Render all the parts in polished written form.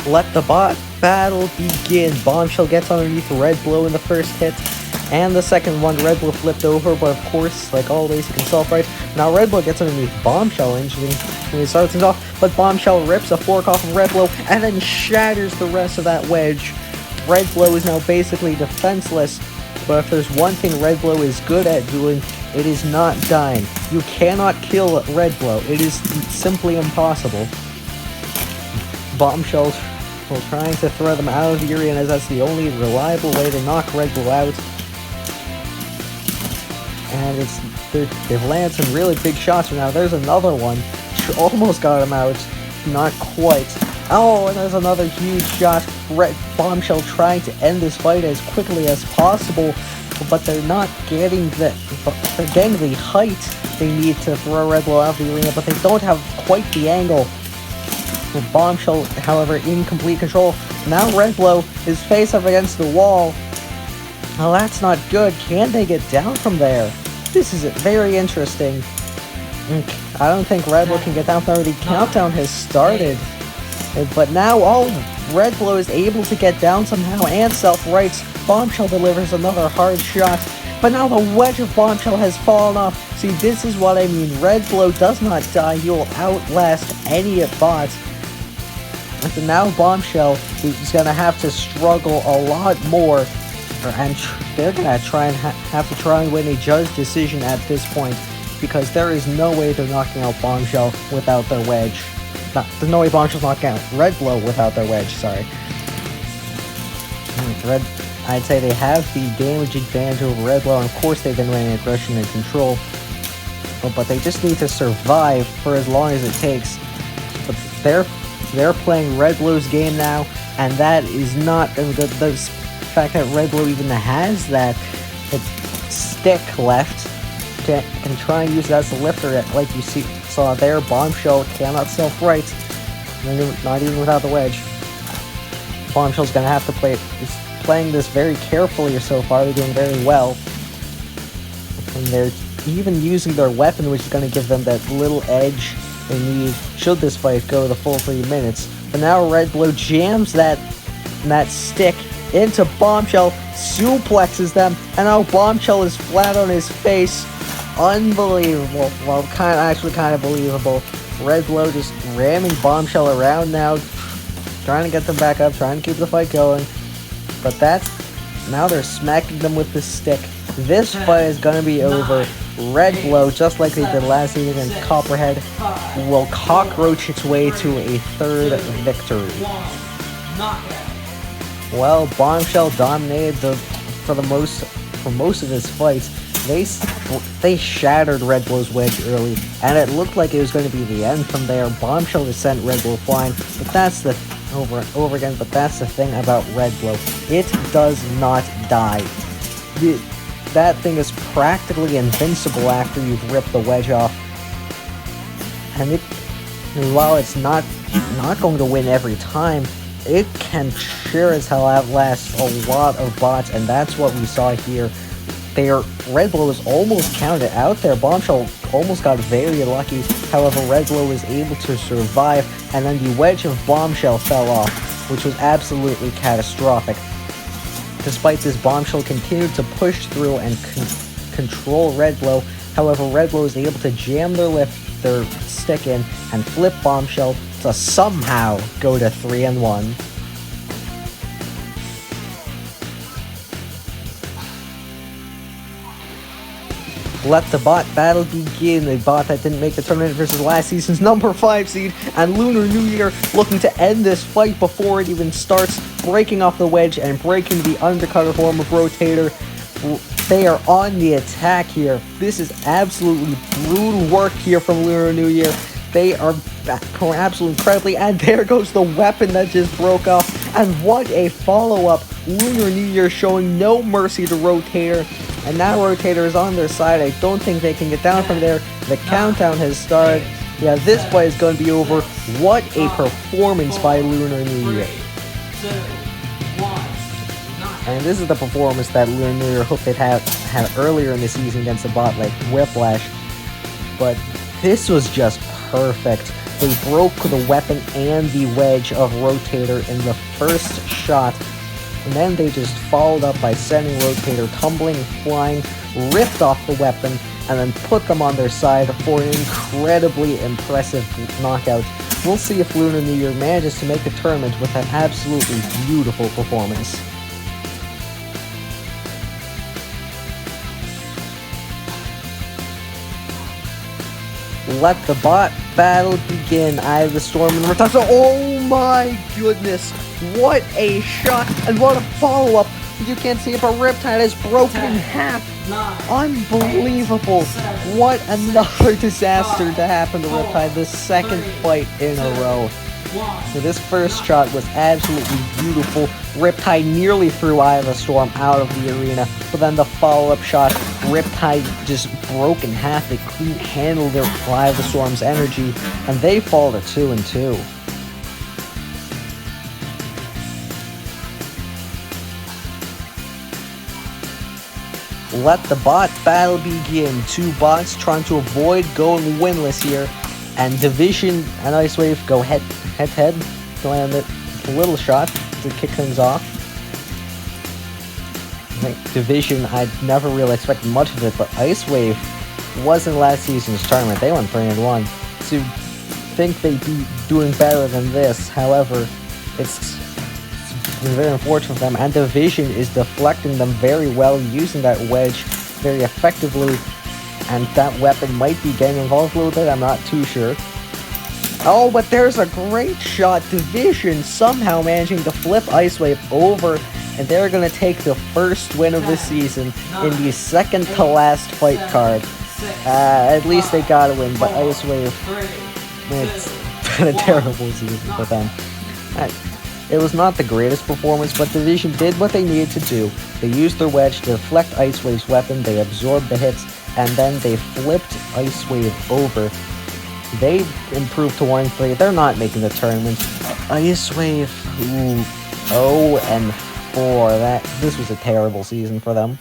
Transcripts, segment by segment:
Let the bot battle begin. Bombshell gets underneath RedBlow in the first hit. And the second one, RedBlow flipped over, but of course, like always, he can self-right. Now RedBlow gets underneath Bombshell, interesting when he starts things off, but Bombshell rips a fork off of RedBlow and then shatters the rest of that wedge. RedBlow is now basically defenseless, but if there's one thing RedBlow is good at doing, it is not dying. You cannot kill RedBlow. It is simply impossible. Bombshell's trying to throw them out of the arena, as that's the only reliable way to knock RedBlow out. And they've landed some really big shots right now. There's another one. Almost got him out. Not quite. Oh, and there's another huge shot. Bombshell trying to end this fight as quickly as possible, but they're not getting the height they need to throw RedBlow out of the arena, but they don't have quite the angle. With Bombshell, however, in complete control. Now RedBlow is face up against the wall. Well, that's not good. Can they get down from there? This is very interesting. I don't think RedBlow can get down from there. The countdown has started. But now, RedBlow is able to get down somehow and self-rights. Bombshell delivers another hard shot. But now the wedge of Bombshell has fallen off. See, this is what I mean. RedBlow does not die. He will outlast any bot. And now Bombshell is going to have to struggle a lot more. And they're going to try and have to try and win a judge decision at this point, because there is no way they're knocking out Bombshell without their wedge. There's no way Bombshell's knocking out RedBlow without their wedge, sorry. I'd say they have the damage advantage over RedBlow, and of course they've been running aggression and control. But they just need to survive for as long as it takes. But they're playing RedBlow's game now, and that is not the fact that RedBlow even has that stick left can try and use that as a lifter. Like you saw there, Bombshell cannot self-right, not even without the wedge. Bombshell's gonna have to playing this very carefully so far. They're doing very well, and they're even using their weapon, which is gonna give them that little edge they need should this fight go the full 3 minutes. But now RedBlow jams that stick into Bombshell, suplexes them, and now Bombshell is flat on his face. Unbelievable. Well, actually kind of believable. RedBlow just ramming Bombshell around now, trying to get them back up, trying to keep the fight going. But now they're smacking them with the stick. This fight is going to be over. RedBlow, just like they did last season against Copperhead, will cockroach its way to a third victory. Well, Bombshell dominated for most of this fight. They shattered RedBlow's wedge early, and it looked like it was going to be the end from there. Bombshell just sent RedBlow flying, but that's the over again. But that's the thing about RedBlow; it does not die. That thing is practically invincible after you've ripped the wedge off, and while it's not going to win every time, it can sure as hell outlast a lot of bots, and that's what we saw here. RedBlow was almost counted out there. Bombshell almost got very lucky. However, RedBlow was able to survive, and then the wedge of Bombshell fell off, which was absolutely catastrophic. Despite this, Bombshell continued to push through and control RedBlow. However, RedBlow was able to jam their stick in and flip Bombshell to somehow go to 3-1. Let the bot battle begin. A bot that didn't make the tournament versus last season's number 5 seed, and Lunar New Year looking to end this fight before it even starts, breaking off the wedge and breaking the undercutter form of Rotator. They are on the attack here. This is absolutely brutal work here from Lunar New Year. They are absolutely incredibly, and there goes the weapon that just broke off. And what a follow-up. Lunar New Year showing no mercy to Rotator. And now Rotator is on their side. I don't think they can get down from there. The countdown has started. Yeah, this fight is going to be over. What a performance by Lunar New Year. And this is the performance that Lunar New Year hoped they'd had earlier in the season against a bot like Whiplash. But this was just perfect. They broke the weapon and the wedge of Rotator in the first shot, and then they just followed up by sending Rotator tumbling, flying, ripped off the weapon, and then put them on their side for an incredibly impressive knockout. We'll see if Lunar New Year manages to make the tournament with an absolutely beautiful performance. Let the bot battle begin. Eye of the Storm and Riptide. Oh my goodness! What a shot and what a follow-up! You can't see it, but Riptide is broken in half. Unbelievable! What another disaster to happen to Riptide, the second fight in a row. So this first shot was absolutely beautiful. Riptide nearly threw Eye of the Storm out of the arena, but then the follow-up shot, Riptide just broke in half. They couldn't handle their Eye of the Storm's energy, and they fall to 2-2. Let the bot battle begin. Two bots trying to avoid going winless here, and Division and Ice Wave go head to head to land a little shot to kick things off. I think Division, I'd never really expected much of it, but Ice Wave wasn't last season's tournament. They went 3-1. So think they'd be doing better than this. However, it's very unfortunate for them, and Division is deflecting them very well, using that wedge very effectively, and that weapon might be getting involved a little bit, I'm not too sure. Oh, but there's a great shot. Division somehow managing to flip Ice Wave over, and they're going to take the first win of the season in the second to last fight card. At least they got to win, but Ice Wave, it's been a terrible season for them. It was not the greatest performance, but Division did what they needed to do. They used their wedge to deflect Ice Wave's weapon, they absorbed the hits, and then they flipped Ice Wave over. They improved to 1-3. They're not making the tournament. Ice Wave, 0-4. This was a terrible season for them.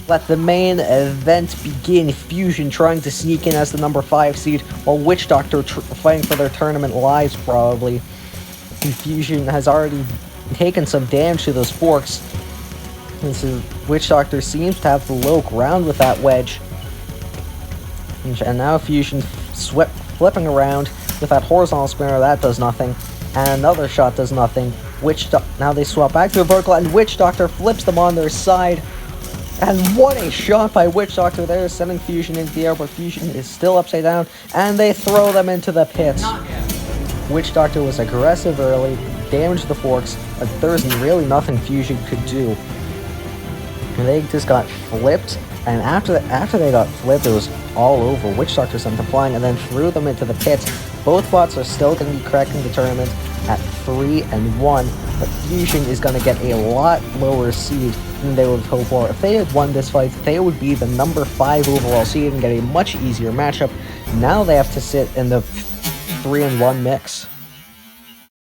Let the main event begin. Fusion trying to sneak in as the number 5 seed, while Witch Doctor fighting for their tournament lives, probably. Fusion has already taken some damage to those forks. And so Witch Doctor seems to have the low ground with that wedge. And now Fusion flipping around with that horizontal spinner, that does nothing. And another shot does nothing. Now they swap back to a vertical, and Witch Doctor flips them on their side. And what a shot by Witch Doctor there, sending Fusion into the air, but Fusion is still upside down, and they throw them into the pit. Witch Doctor was aggressive early, damaged the forks, but there's really nothing Fusion could do. And they just got flipped, and after they got flipped, it was all over. Witch Doctor sent them flying and then threw them into the pit. Both bots are still going to be cracking the tournament at 3-1, but Fusion is going to get a lot lower seed than they would have hoped for. If they had won this fight, they would be the number 5 overall seed and get a much easier matchup. Now they have to sit in the 3-1 mix.